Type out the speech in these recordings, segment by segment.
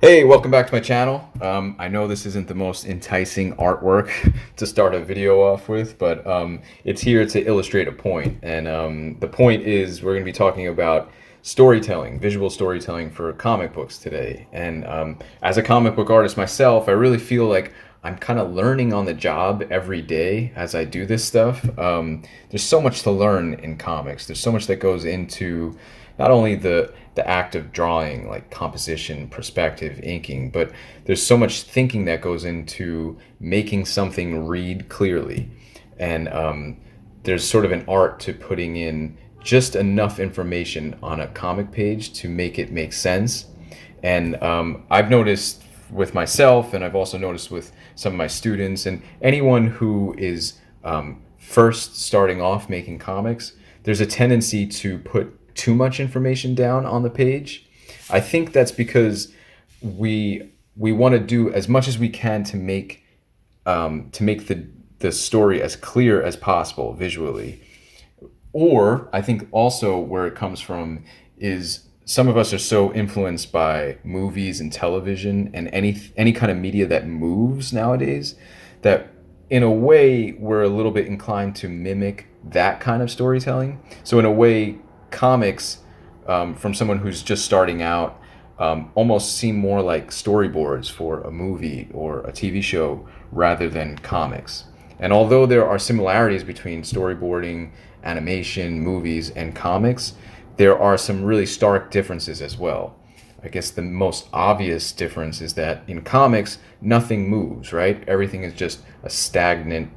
Hey, welcome back to my channel. I know this isn't the most enticing artwork to start a video off with, but it's here to illustrate a point. And the point is we're going to be talking about storytelling, visual storytelling for comic books today. And as a comic book artist myself, I really feel like I'm kind of learning on the job every day as I do this stuff. There's so much to learn in comics. There's so much that goes into not only the act of drawing, like composition, perspective, inking, but there's so much thinking that goes into making something read clearly. And there's sort of an art to putting in just enough information on a comic page to make it make sense. And I've noticed with myself, and I've also noticed with some of my students and anyone who is first starting off making comics, there's a tendency to put too much information down on the page. I think that's because we want to do as much as we can to make the story as clear as possible visually. Or I think also where it comes from is some of us are so influenced by movies and television and any kind of media that moves nowadays that in a way we're a little bit inclined to mimic that kind of storytelling. So in a way, comics from someone who's just starting out almost seem more like storyboards for a movie or a TV show rather than comics. And although there are similarities between storyboarding, animation, movies, and comics, there are some really stark differences as well. I guess the most obvious difference is that in comics, nothing moves, right? Everything is just a stagnant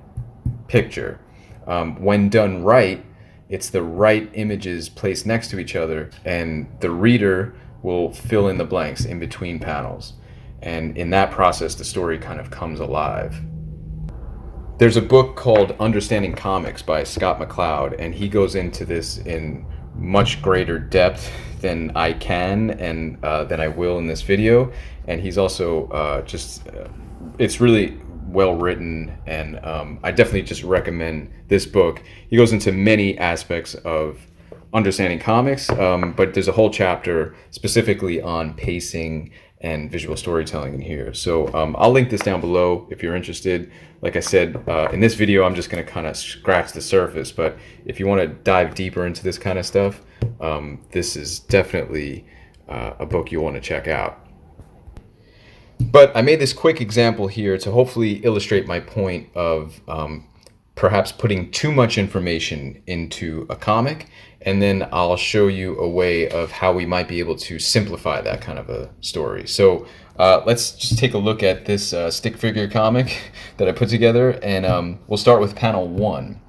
picture. When done right, it's the right images placed next to each other, and the reader will fill in the blanks in between panels. And in that process, the story kind of comes alive. There's a book called Understanding Comics by Scott McCloud, and he goes into this in much greater depth than I can and than I will in this video. And he's also it's really well written, and I definitely just recommend this book. He goes into many aspects of understanding comics, but there's a whole chapter specifically on pacing and visual storytelling in here. So I'll link this down below if you're interested. Like I said, in this video, I'm just going to kind of scratch the surface, but if you want to dive deeper into this kind of stuff, this is definitely a book you want to check out. But I made this quick example here to hopefully illustrate my point of perhaps putting too much information into a comic, and then I'll show you a way of how we might be able to simplify that kind of a story. So let's just take a look at this stick figure comic that I put together, and we'll start with panel 1.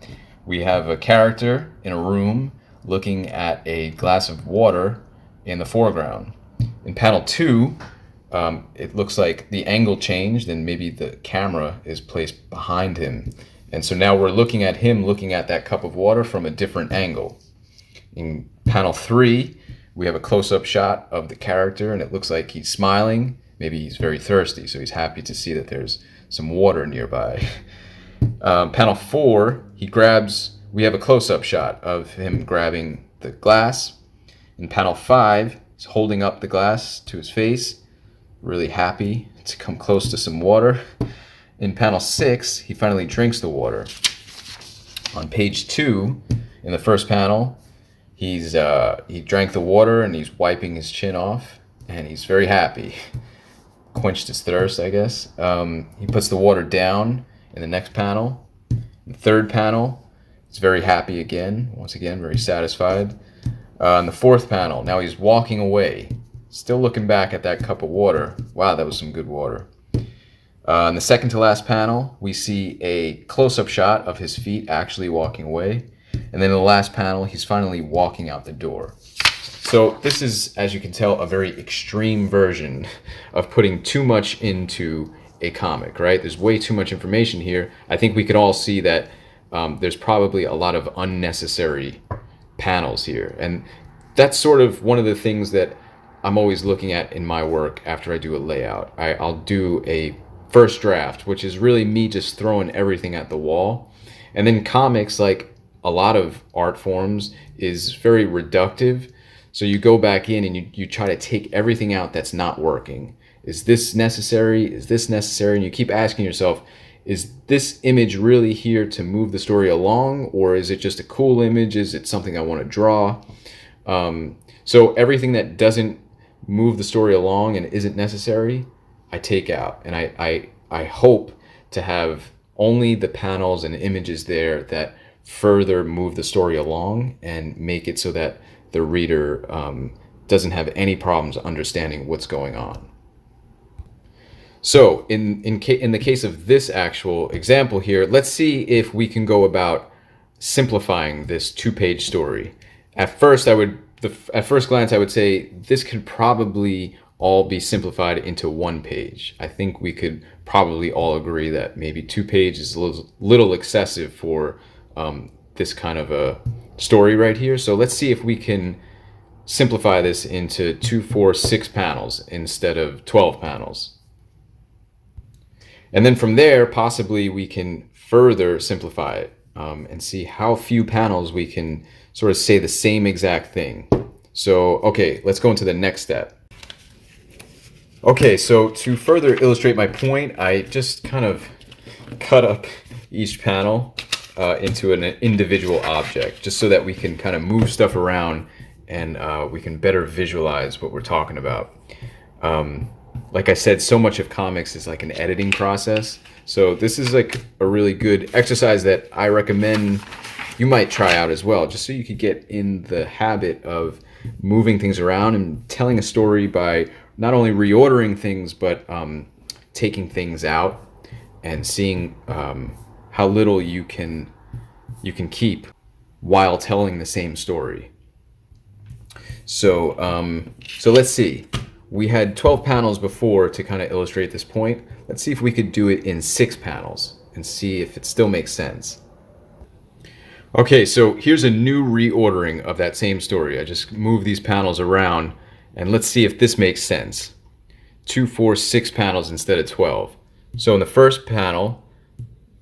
We have a character in a room looking at a glass of water in the foreground. In panel 2, it looks like the angle changed and maybe the camera is placed behind him. And so now we're looking at him looking at that cup of water from a different angle. In panel 3, we have a close-up shot of the character, and it looks like he's smiling. Maybe he's very thirsty, so he's happy to see that there's some water nearby. Panel 4, we have a close-up shot of him grabbing the glass. In panel 5, he's holding up the glass to his face, really happy to come close to some water. In panel 6, he finally drinks the water. On page 2, in the first panel, he drank the water and he's wiping his chin off, and he's very happy. Quenched his thirst, I guess. He puts the water down in the next panel. In the third panel, he's very happy again, once again, very satisfied. In the fourth panel, now he's walking away, still looking back at that cup of water. Wow, that was some good water. In the second to last panel, we see a close-up shot of his feet actually walking away. And then in the last panel, he's finally walking out the door. So this is, as you can tell, a very extreme version of putting too much into a comic, right? There's way too much information here. I think we can all see that there's probably a lot of unnecessary panels here. And that's sort of one of the things that I'm always looking at in my work after I do a layout. I'll do a first draft, which is really me just throwing everything at the wall. And then comics, like a lot of art forms, is very reductive. So you go back in and you try to take everything out that's not working. Is this necessary? Is this necessary? And you keep asking yourself, is this image really here to move the story along, or is it just a cool image? Is it something I want to draw? So everything that doesn't move the story along and isn't necessary, I take out. And I hope to have only the panels and images there that further move the story along and make it so that the reader doesn't have any problems understanding what's going on. So in the case of this actual example here, let's see if we can go about simplifying this 2-page story. At first glance, I would say this could probably all be simplified into 1 page. I think we could probably all agree that maybe 2 pages is a little excessive for this kind of a story right here. So let's see if we can simplify this into 2, 4, 6 panels instead of 12 panels. And then from there, possibly we can further simplify it and see how few panels we can sort of say the same exact thing. So, okay, let's go into the next step. Okay, so to further illustrate my point, I just kind of cut up each panel into an individual object, just so that we can kind of move stuff around and we can better visualize what we're talking about. Like I said, so much of comics is like an editing process. So this is like a really good exercise that I recommend you might try out as well, just so you could get in the habit of moving things around and telling a story by not only reordering things, but taking things out and seeing how little you can keep while telling the same story. So let's see. We had 12 panels before to kind of illustrate this point. Let's see if we could do it in 6 panels and see if it still makes sense. Okay, so here's a new reordering of that same story. I just moved these panels around, and let's see if this makes sense. 2, 4, 6 panels instead of 12. So in the first panel,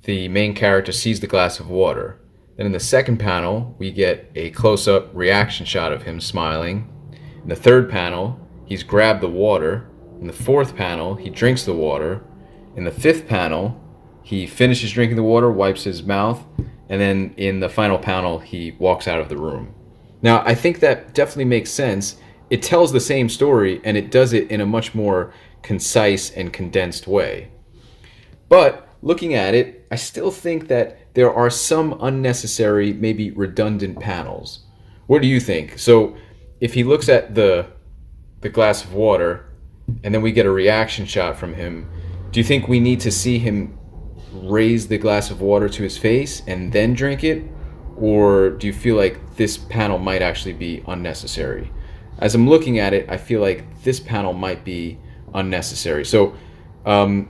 the main character sees the glass of water. Then in the second panel, we get a close-up reaction shot of him smiling. In the third panel, he's grabbed the water. In the fourth panel, he drinks the water. In the fifth panel, he finishes drinking the water, wipes his mouth, and then in the final panel, he walks out of the room. Now, I think that definitely makes sense. It tells the same story, and it does it in a much more concise and condensed way. But looking at it, I still think that there are some unnecessary, maybe redundant panels. What do you think? So if he looks at the glass of water, and then we get a reaction shot from him, do you think we need to see him raise the glass of water to his face and then drink it? Or do you feel like this panel might actually be unnecessary? As I'm looking at it, I feel like this panel might be unnecessary. So, and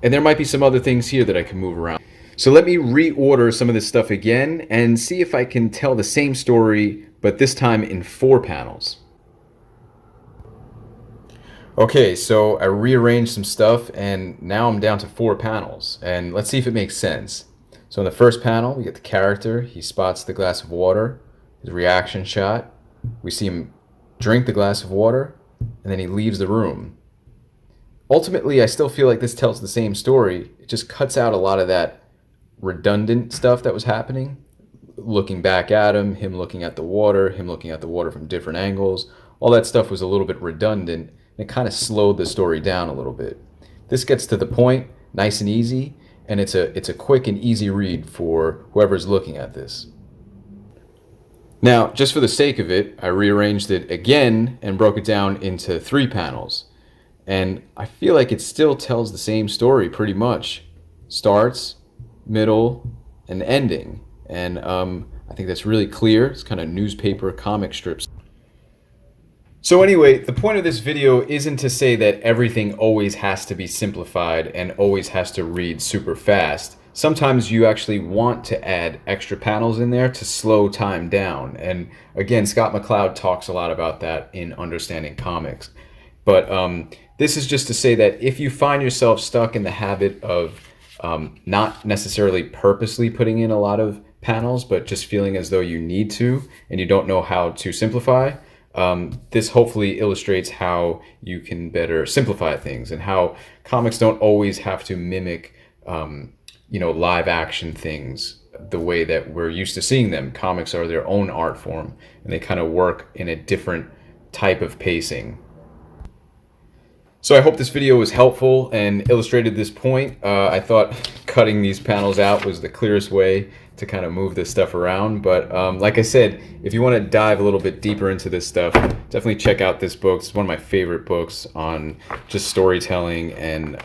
there might be some other things here that I can move around. So let me reorder some of this stuff again and see if I can tell the same story, but this time in 4 panels. Okay, so I rearranged some stuff and now I'm down to 4 panels, and let's see if it makes sense. So in the first panel, we get the character. He spots the glass of water, his reaction shot. We see him drink the glass of water, and then he leaves the room. Ultimately, I still feel like this tells the same story. It just cuts out a lot of that redundant stuff that was happening. Looking back at him looking at the water, him looking at the water from different angles. All that stuff was a little bit redundant. It kind of slowed the story down a little bit. This gets to the point, nice and easy, and it's a quick and easy read for whoever's looking at this. Now, just for the sake of it, I rearranged it again and broke it down into 3 panels. And I feel like it still tells the same story pretty much. Starts, middle, and ending. And I think that's really clear. It's kind of newspaper comic strips. So anyway, the point of this video isn't to say that everything always has to be simplified and always has to read super fast. Sometimes you actually want to add extra panels in there to slow time down. And again, Scott McCloud talks a lot about that in Understanding Comics. But this is just to say that if you find yourself stuck in the habit of not necessarily purposely putting in a lot of panels, but just feeling as though you need to and you don't know how to simplify, This hopefully illustrates how you can better simplify things and how comics don't always have to mimic, live action things the way that we're used to seeing them. Comics are their own art form, and they kind of work in a different type of pacing. So I hope this video was helpful and illustrated this point. I thought cutting these panels out was the clearest way to kind of move this stuff around. But like I said, if you want to dive a little bit deeper into this stuff, definitely check out this book. It's one of my favorite books on just storytelling and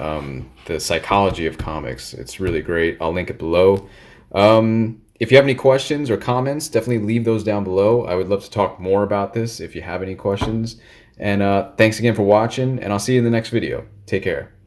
the psychology of comics. It's really great. I'll link it below. If you have any questions or comments, definitely leave those down below. I would love to talk more about this if you have any questions. And thanks again for watching, and I'll see you in the next video. Take care.